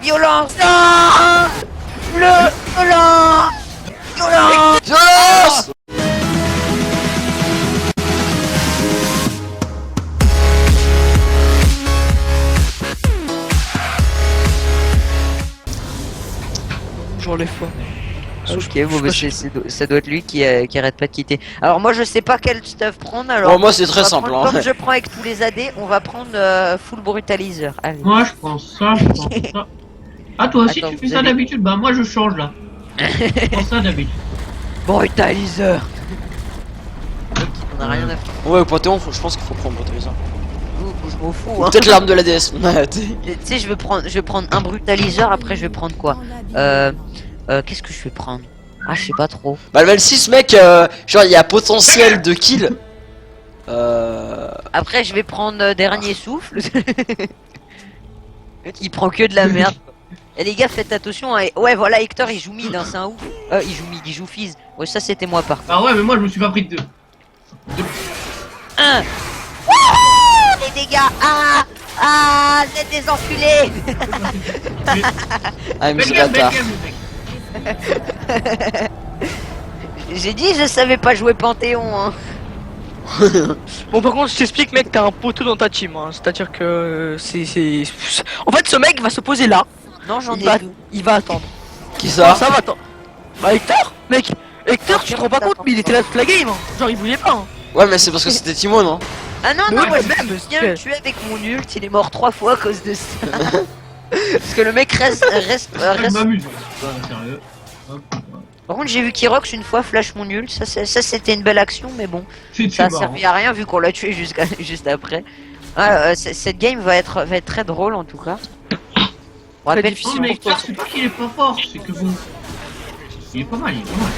Violence. Non. Le violence. Violence. Violence. J'enlève pas. Ok, bon, bah, ça doit être lui qui arrête pas de quitter. Alors moi je sais pas quel stuff prendre alors. Bon, moi c'est très on va simple. prendre, Hein. Comme je prends avec tous les AD, on va prendre full brutalizer. Allez. Moi je prends ça, je prends ça. Ah toi aussi Attends, tu fais vous ça avez- d'habitude? Bah moi je change là. Je prends ça d'habitude. Brutalizer. Ok, on a rien à faire. Ouais, au Panthéon, je pense qu'il faut prendre Brutalizer. Je m'en fous. Hein. Peut-être l'arme de la déesse. Ouais, Tu sais, je vais prendre un brutalizer. Après, je vais prendre quoi? Qu'est-ce que je vais prendre? Ah, je sais pas trop. Bah, level 6, mec, genre il y a potentiel de kill. Après, je vais prendre dernier souffle. Il prend que de la merde. Et les gars, faites attention. Hein. Ouais, voilà, Hector, il joue mid, hein, c'est un ouf. Il joue mid, il joue Fizz. Ouais, ça, c'était moi par contre. Ah ouais mais moi je me suis pas pris de... Un. Wouhou, les dégâts. Ah, vous êtes des enculés. Ah, mais Belle c'est game, belle bâtard. game le mec. J'ai dit, je savais pas jouer Panthéon. Hein. Bon, par contre, je t'explique, mec, t'as un poteau dans ta team. Hein. C'est-à-dire que En fait, ce mec va se poser là. Non, j'en ai Il va, vu. il va attendre. Qui Non, ça? ça va attendre. Bah, Hector, mec. Hector, tu te rends pas compte, mais il était là toute la game. Hein. Genre, il bougeait pas. Hein. Ouais, mais c'est parce que c'était Timo, non? Ah non, Mais non, oui, moi mais je même, me c'est- bien tué avec mon ult, il est mort 3 fois à cause de ça. Parce que le mec reste. Je m'amuse. Ouais, sérieux. Hop, ouais. Par contre, j'ai vu qu'il rox une fois, flash mon ult. Ça c'était une belle action, mais bon, C'est ça a marrant. servi à rien vu qu'on l'a tué juste après. Ah, cette game va être très drôle en tout cas. On rappelle difficile. Non mais Hector c'est pas qu'il est pas fort, c'est que bon... Il est pas mal, il est pas mal.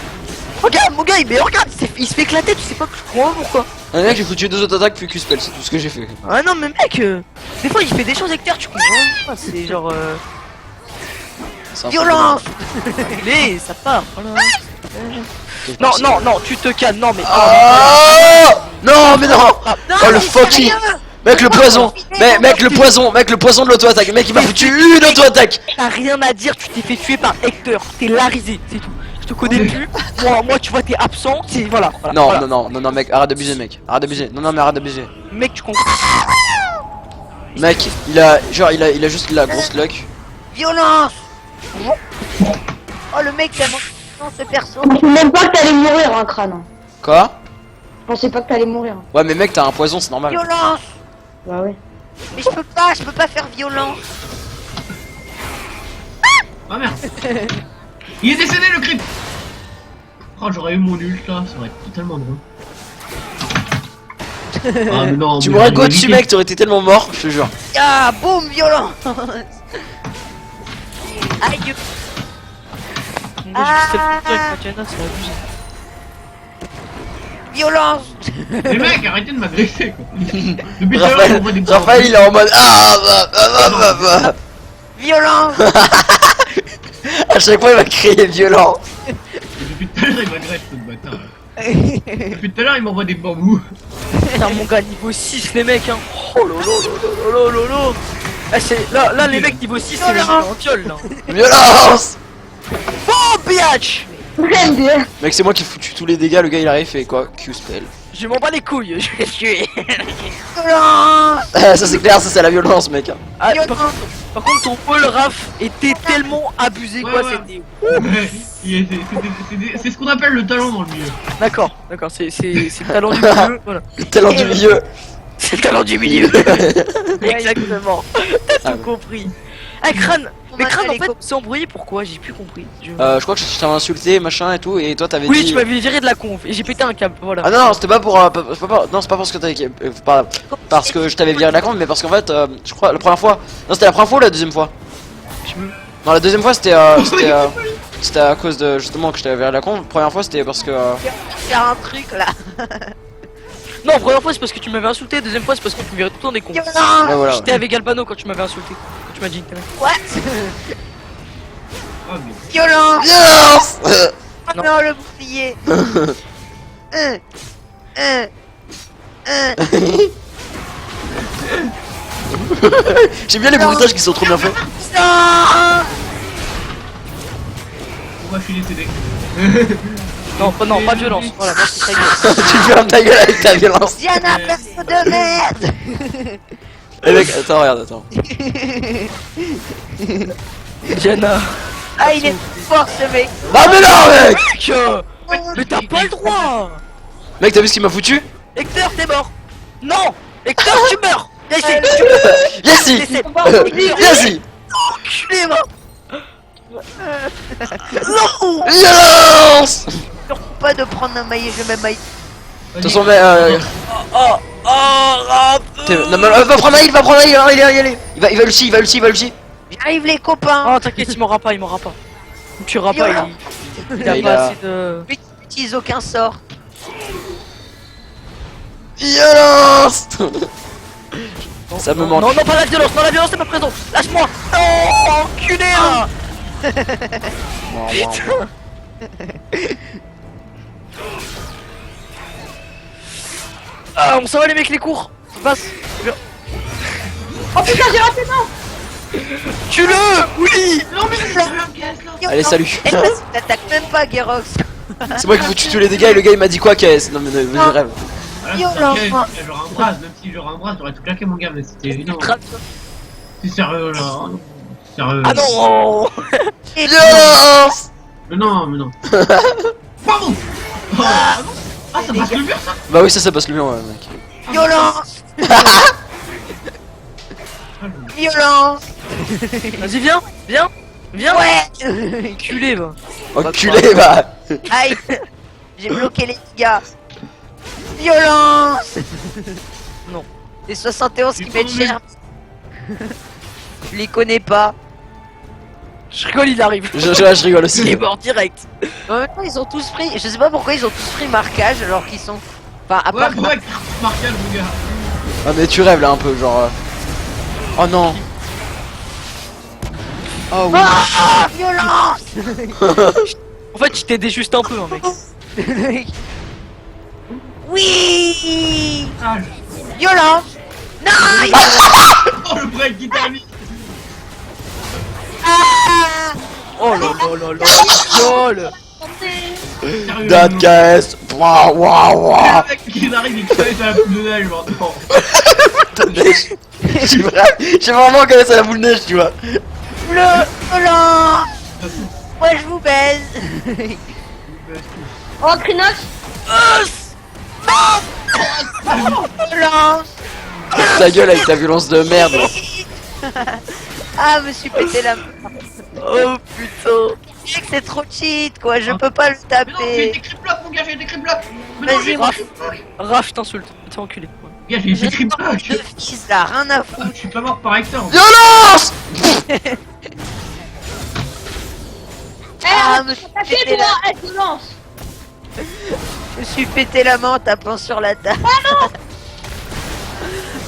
Regarde, mon gars, mais regarde, il se fait éclater, tu sais pas que je crois pourquoi. Un mec, j'ai foutu 2 autres attaques puis Q-spell, c'est tout ce que j'ai fait. Ah non, mais mec, des fois il fait des choses avec Terre, tu comprends pas, c'est genre. C'est un violence. Allez, ça part. Voilà. peu de- Non, non, non, tu te calmes, non, mais. Oh non, mais non. Ah, Non, Oh le mais c'est fucking. rien. Mec, le poison. Mec, le poison. Mec, le poison de l'auto-attaque. Mec, il m'a foutu une auto-attaque. T'as rien à dire, tu t'es fait tuer par Hector, t'es larisé, c'est tout. Je te connais plus, moi tu vois, t'es absent, c'est. Voilà. Non, voilà. non, mec, arrête d'abuser, mec. Arrête d'abuser. Non, mais arrête d'abuser. Mec, tu comprends. Mec, il a juste la grosse luck. Violence. Oh le mec tellement non ce perso. Je pensais même pas que t'allais mourir, hein, crâne. Quoi? Je pensais pas que t'allais mourir. Ouais, mais mec, t'as un poison, c'est normal. Violence. Bah ouais. Mais je peux pas faire violence. Ah merde. Il est décédé le creep. Oh j'aurais eu mon ult là, ça aurait été totalement drôle. Ah mais non, Tu mais m'aurais j'avais go dessus, évité. mec, t'aurais été tellement mort, je te jure. Ah boum violence. Aïe. Moi, j'ai fait le truc avec Tatiana, c'est abusé. Violence. Mais mec, arrêtez de m'agresser quoi. Depuis tout à l'heure, on voit des Raphaël, il est en mode bah. Violence. À chaque fois, il va crier violent. Depuis tout à l'heure, il m'agresse ce bâtard. Depuis tout à l'heure, il m'envoie des bambous. Putain, mon gars, niveau 6, les mecs, hein. Oh lolo. Ah, c'est. Là, les mecs niveau 6, c'est les mecs en viol, là. Violence. Oh, biatch. J'aime bien. Mec, c'est moi qui ai foutu tous les dégâts, le gars il arrive et quoi? Q-spell. Je m'en bats les couilles, je vais le tuer. Violence. Ça c'est clair, ça c'est la violence, mec. Ah, Violence. par contre, ton Paul Raf était tellement abusé, quoi, Ouais, ouais. c'était. Ouais, c'est ce qu'on appelle le talent dans le milieu. D'accord, c'est le talent du milieu, voilà. Talent du milieu. C'est le talent du milieu. Exactement. T'as tout compris. Ah, Crâne. Mais Crâne, en fait, s'est embrouillé, pourquoi? J'ai plus compris. Je crois que je t'avais insulté, machin et tout, et toi t'avais Oui, dit. tu m'avais viré de la conf et j'ai pété un câble, voilà. Ah non, c'était pas pour. Non, c'est pas parce que t'avais. Parce que je t'avais viré de la compte, mais parce qu'en fait, je crois, la première fois. Non, c'était la première fois ou la deuxième fois? Non, la deuxième fois c'était. C'était à cause de justement que je t'avais viré de la compte. La première fois c'était parce que. Faire un truc là. Non, première fois c'est parce que tu m'avais insulté, deuxième fois c'est parce qu'on te virait tout le temps des cons. Violence. Ouais, voilà. J'étais avec Albano quand tu m'avais insulté. Quand tu m'as dit. What? Ah, mais... Violence. Violence. Oh non le bouclier. J'aime bien les bruitages qui sont trop bien faits. Non. On va filer CD. Non, pas de violence. Voilà, moi c'est ça. Tu fermes ta gueule avec ta violence. Diana, perso de merde. Eh mec, attends, regarde, attends. Diana. Ah, il est fort ce mec. Ah mais non mec. Mais t'as pas le droit. Mec, t'as vu ce qu'il m'a foutu? Hector, t'es mort. Non. Hector, tu meurs. Viens ici. Yessi. Yessi. Enculé, moi. Non. Violence. Surtout pas de prendre un maillet, je mets maillet. De toute façon, mais non mais va prendre un heal, va prendre un heal, hein, il va ulti, il va ulti. J'arrive les copains. Oh, t'inquiète, il m'aura pas. Il tuera pas. Il a Il pas a- assez de. Lui qui n'utilise aucun sort. Violence. Ça me manque. Non, pas la violence, c'est pas présent. Lâche-moi. Oh, enculé là. Ah, on s'en va les mecs, les cours. Passe. Oh putain, j'ai raté, non. Tue-le. Oui. Non mais c'est un gaz là. Allez, salut. Et ça, t'attaques même pas, Gerox. C'est moi qui vous tue tous les dégâts et le gars il m'a dit quoi KS? Non mais je rêve. Voilà, c'est un gaz, j'aurais un bras, même si j'aurais un bras, j'aurais tout claqué mon gars, mais c'était évident. C'est sérieux là. Oh, non. Sérieux. Ah non. Violence. Mais non. Pardon. Ah non. Ah ça passe le mur ça. Bah oui ça passe le mur ouais mec. Violence. Violence. Vas-y, viens. Ouais. Enculé, va. Enculé bah. Aïe. J'ai bloqué les dégâts. Violence. Non. C'est 71 qui Il mettent faut cher. Je les connais pas. Je rigole, il arrive. Je rigole Il aussi. est mort direct. En même temps, ils ont tous pris. Je sais pas pourquoi ils ont tous pris marquage alors qu'ils sont. Enfin, à part. Ouais, marquage mon gars. Ah mais tu rêves là un peu genre. Oh non. Oh oui. Ah, violence. En fait, je t'aidais juste un peu, hein, mec. Oui. Ah, Violence. Non. oh le break qui t'a mis. Ah. Oh là là là là. Lol. Sérieux. Date KS. Waouh. Le mec qui arrive, il crève à la boule de neige, maintenant. J'ai vraiment KS à la boule de neige tu vois. Bleu. Violence. Moi je vous baise. Oh, Krinox. Violence. Ta gueule avec ta violence de merde. Ah, me suis pété la main. Oh putain. C'est trop cheat quoi, je peux pas le Mais non, j'ai taper. été crip-block mon gars, j'ai été crip-block. Mais non, Vas-y, j'ai été Raph. crip-block. Raph, je t'insulte. T'es enculé. Ouais. Gars, j'ai été crip-block. De fils là, rien à foutre. Ah, je suis pas mort par Hector. Violence. Ah, me suis T'as fait pété toi, la... elle te lance. Je me suis pété la main en tapant sur la table.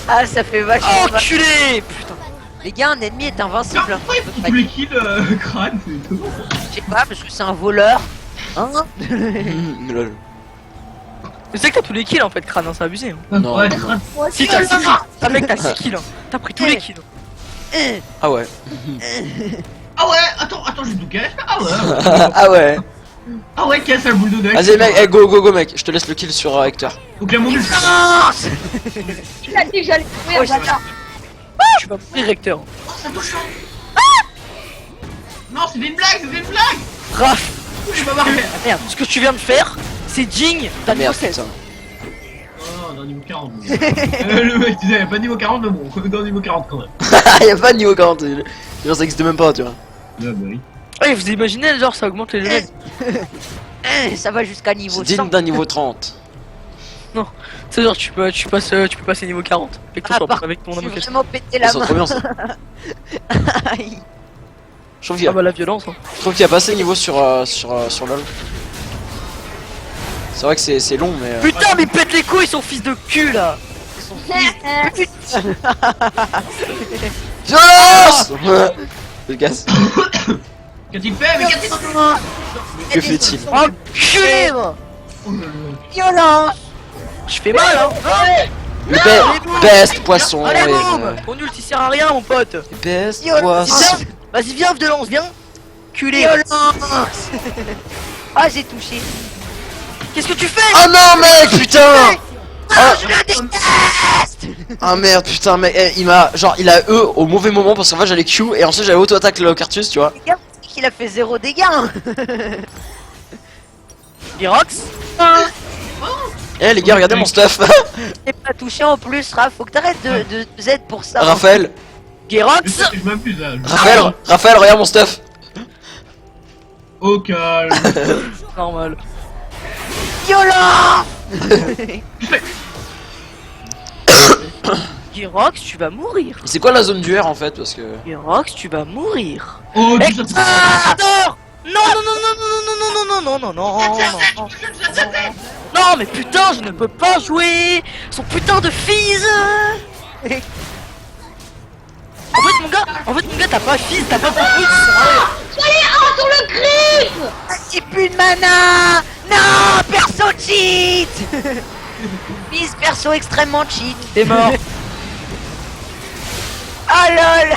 Ah, ça fait vachement mal. Enculé. Putain. Les gars, un ennemi est invincible. Non, pourquoi il faut tous les kills crâne, c'est tout. Je sais pas, parce que c'est un voleur. Hein? Lol. Tu sais que t'as tous les kills en fait, crâne, hein, c'est abusé. Hein. Non, Ouais, non. crâne. Si t'as 6 kills. Ah mec, t'as 6 kills. Hein. T'as pris tous les kills. Ah ouais. Ah ouais, attends, j'ai tout cash. Ah ouais. Ah ouais. Ah ouais, casse la boule de neige. Vas-y mec, go mec, je te laisse le kill sur Hector. Donc là, mon ult. Tu l'as dit que j'allais mourir, bâtard. Tu vas mourir, recteur. Oh, ça touche. Non, c'est des blagues, Raph. Je vais pas marquer. Ah, merde, ce que tu viens de faire, c'est digne d'un niveau Merde 16. putain. Oh, dans niveau 40. Le mec disait, y'a pas de niveau 40, mais bon, dans niveau 40 quand même. Y'a pas de niveau 40. Genre ça existe même pas tu vois. Ouais, bah oui. Ouais, vous imaginez, genre, ça augmente les levels. Ça va jusqu'à niveau C'est 100. digne d'un niveau 30. C'est genre, tu peux passer niveau 40. Avec ton, Ah, par avec ton Je suis invocation. vraiment pété Ils la sont main. trop bien ça. Aïe. Je trouve qu'il y Ah a, bah la violence. Hein. je trouve qu'il y a pas assez de niveau sur LoL. C'est vrai que c'est long mais. Putain, mais pète les couilles, son fils de cul là. Violence. Le gaz. Qu'a-t-il fait? Mais qu'a-t-il fait? Que fait-il? Enculé, moi. Oh là là. Violence. Je fais mal, hein. Best poisson. Allez, et, boum. Ton nul, tu sers à rien, mon pote. Best Yo, poisson. Vas-y, viens, violence, viens. Culé. Violence. Ah, j'ai touché. Qu'est-ce que tu fais? Oh non mec, putain. Ah, je le déteste. Ah merde, putain mec, il m'a, genre il a E au mauvais moment parce qu'en fait j'allais Q et ensuite j'allais auto-attaque le Cartus, tu vois. Regarde qu'il a fait 0 dégâts. Girox. Eh les gars, regardez mon stuff. T'es pas touché en plus, Raph. Faut que t'arrêtes de Z pour ça. Raphaël, Girox. Je m'abuse là. Raphaël, regarde mon stuff. Au calme. Normal. Violent. Girox, tu vas mourir. C'est quoi la zone du R en fait parce que. Girox, tu vas mourir. Oh, Eh, dis ça. Adore. Non, non, non, non, non, non, non, non, non, non, non, non, non. Non, mais putain, je ne peux pas jouer. Son putain de fils. En fait, mon gars, t'as pas fils, t'as pas compris. Soyez un sur le griffe. J'ai plus de mana. Non, perso cheat. Fils perso extrêmement cheat. T'es mort. Ah lol.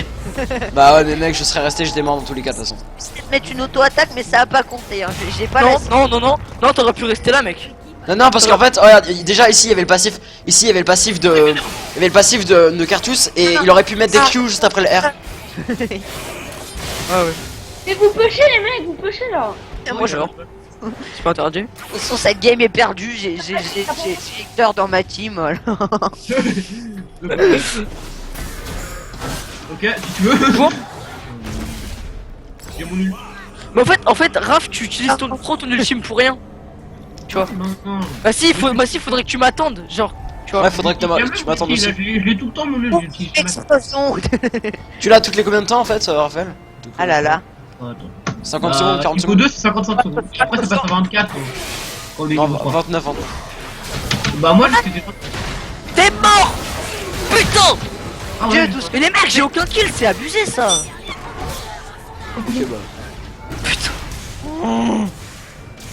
Bah ouais mais mec, je serais resté, j'étais mort dans tous les cas de toute façon. Je vais te mettre une auto-attaque, mais ça a pas compté. Hein. J'ai pas Non, la. non, non, non, non, t'aurais pu rester là, mec. Non non parce qu'en fait, regarde, déjà ici il y avait le passif, ici il y avait le passif de, il y avait le passif de Cartus et il aurait pu mettre des Q juste après le R. Ah ouais. Mais vous pushez les mecs, vous pushez là. Moi, genre. C'est pas interdit. De toute façon, cette game est perdue. J'ai Hector dans ma team. Voilà. Ok, si tu veux. Bon. J'ai mon nul. Mais en fait, Raph, tu utilises prends ton ultime pour rien. Tu vois. Non, non. Bah si, faudrait que tu m'attendes, genre. Tu vois. Ouais, faudrait que tu m'attendes aussi. Je l'ai tout le temps mon nul. Explosion. Tu l'as toutes les combien de temps en fait, Raphaël? Ah là là. 50 secondes, 40 Niveau secondes. 2 c'est 55 secondes. Après ça passe à 24. On est Non, niveau 3. 29 en tout. Bah moi j'étais déjà. T'es mort. Putain. Ah Dieu, ouais. tout ce Mais les mecs, j'ai aucun kill, c'est abusé ça. Ok bah. Putain.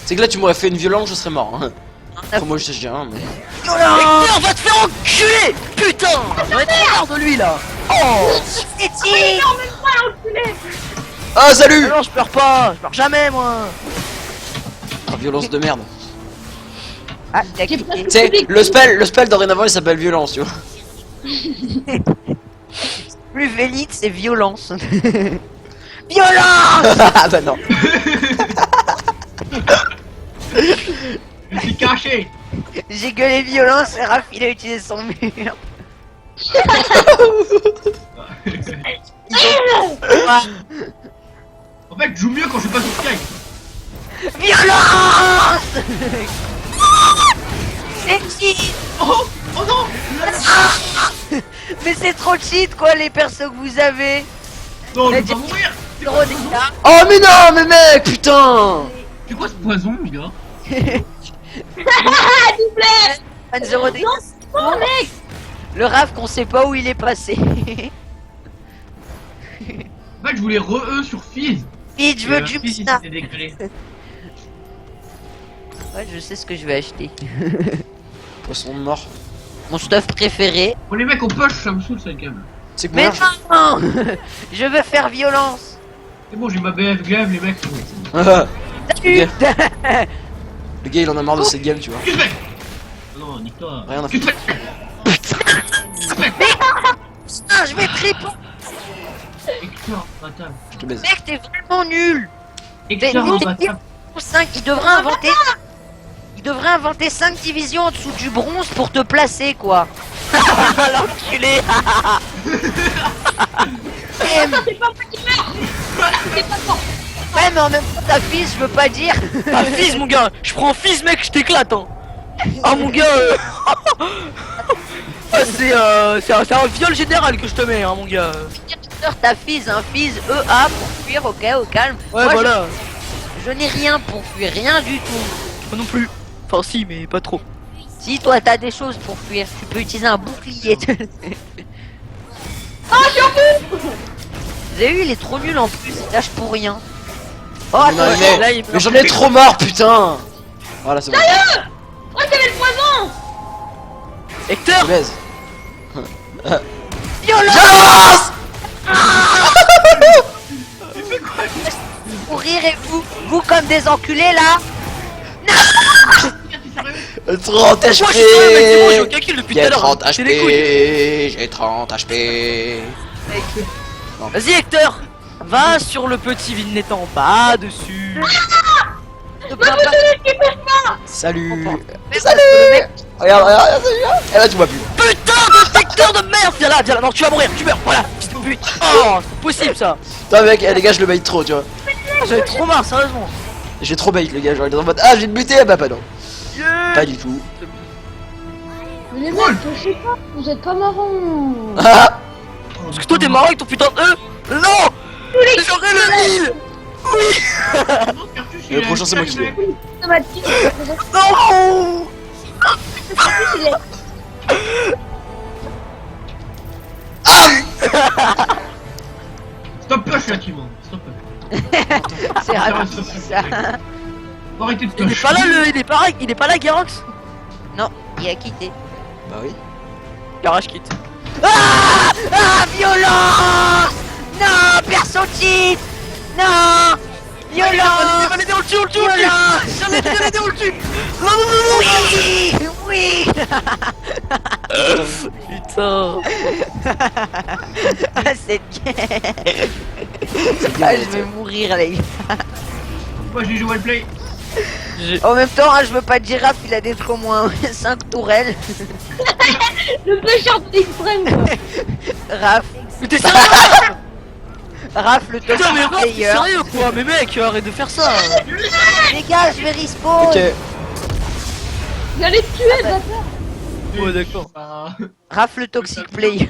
C'est que là tu m'aurais fait une violence, je serais mort. Hein. Après moi je sais rien mais. Hector, va te faire enculer. Putain. On va être trop de lui là. Oh. c'est cheat. Ah salut. Ah non, je pleure pas, je pleure jamais moi. Oh, violence de merde. Ah, il a J'ai cliqué. presque Tu sais, le spell dorénavant il s'appelle violence, tu vois. Plus vélite, c'est violence. Violence. Ah bah non. Je suis caché. J'ai gueulé violence et Raph il a utilisé son mur. En fait je joue mieux quand je suis pas sur Skype. Violence. C'est cheat. Oh non. Mais c'est trop cheat quoi les persos que vous avez. Non je vais pas mourir. 0 dégâts. Oh mais non mais mec putain. C'est quoi ce poison les gars? Ah, s'il vous plaît. 0 dégâts. Non, mec. Le Raph qu'on sait pas où il est passé. En fait je voulais re-E sur Fizz. Vite, je veux Fizz, du il ça. s'était décalé. Ouais, je sais ce que je vais acheter. Poisson de mort. Mon stuff préféré. Bon les mecs on push, ça me saoule cette game. C'est que Mais moi non. Je veux faire violence. C'est bon j'ai ma BF glaive les mecs. Salut. Le gars il en a marre de cette game, tu vois. Qu'est-ce que tu fais? Non nique-toi. Rien à Qu'est-ce que tu fais? Ah, je vais triple. Hector, ma table. Je te baise. Mec, t'es vraiment nul. Hector, ma table. 5, il devrait inventer 5 divisions en dessous du bronze pour te placer quoi. L'enculé. Eh, C'est pas moi qui meurs. C'est pas moi. Ouais, mais en même temps, ta fille, je veux pas dire. Ah, fils, mon gars. Je prends fils, mec, je t'éclate, hein. Ah, mon gars. Ah, c'est un viol général que je te mets, hein, mon gars. Ta fille, un fils EA pour fuir, ok, au calme. Ouais, Moi, voilà. Je n'ai rien pour fuir, rien du tout. Moi non plus. Enfin, si, mais pas trop. Si toi t'as des choses pour fuir, tu peux utiliser un bouclier. Ah, je suis en bout. Vous avez vu, il est trop nul en plus, il lâche pour rien. Oh, Mais non, attends, mais- Là, il Mais j'en ai trop marre, putain. Voilà, c'est bon. Oh, j'avais le poison. Je te Hector. baise. Violence. Mourir et vous comme des enculés là. 30 Moi, je suis sérieux, mec, c'est bon, j'ai HP. aucun kill depuis tout à J'ai l'heure. 30 C'est les couilles. HP. J'ai 30 HP. Vas-y, Hector. Va sur le petit vignette en bas, dessus. Salut. Salut. Regarde, regarde, regarde. Et là, tu vois plus. Putain de secteur de merde. Viens là, non, tu vas mourir, tu meurs, voilà. Fils de pute. Oh, c'est possible ça. Putain, mec, les gars, je le bait trop, tu vois. J'avais trop marre, sérieusement. J'ai trop bait, les gars. Genre, il est en mode, ah, j'ai buté. Ah, bah, pas non. Pas du tout. Mais les mecs, je sais pas, vous êtes pas marrants. Ah. Parce que toi, t'es marrant avec ton putain de Non. J'aurais le heal. Le prochain, c'est moi qui l'ai. Automatique. Non. Il est- Stop push là, Timon. Stop push. C'est ravi ça. Faut arrêter de Il est push. pas là, il est pas là, Garox. Non, il a quitté. Bah oui. Garage quitte. Ah, violence. Non, perso cheat. Non. Violence. Allez, on le tue, on le tue, on le tue. Violence. Allez, on le tue. Non, non, non, non. Oui, oui. Putain. Ah, c'est ah, je vais mourir les gars. Moi j'ai joué le play. En même temps, hein, je veux pas de girafe, il a d'être au moins 5 tourelles. Le pêcheur extrême quoi. Raph, Mais t'es sérieux? Raph le top Putain, mais Raph, t'es player. sérieux quoi? Mais mec, arrête de faire ça. Les gars, je vais respawn. Ok. Vous allez te tuer, bâtard. Ouais, d'accord. Ah. Raph le toxic player.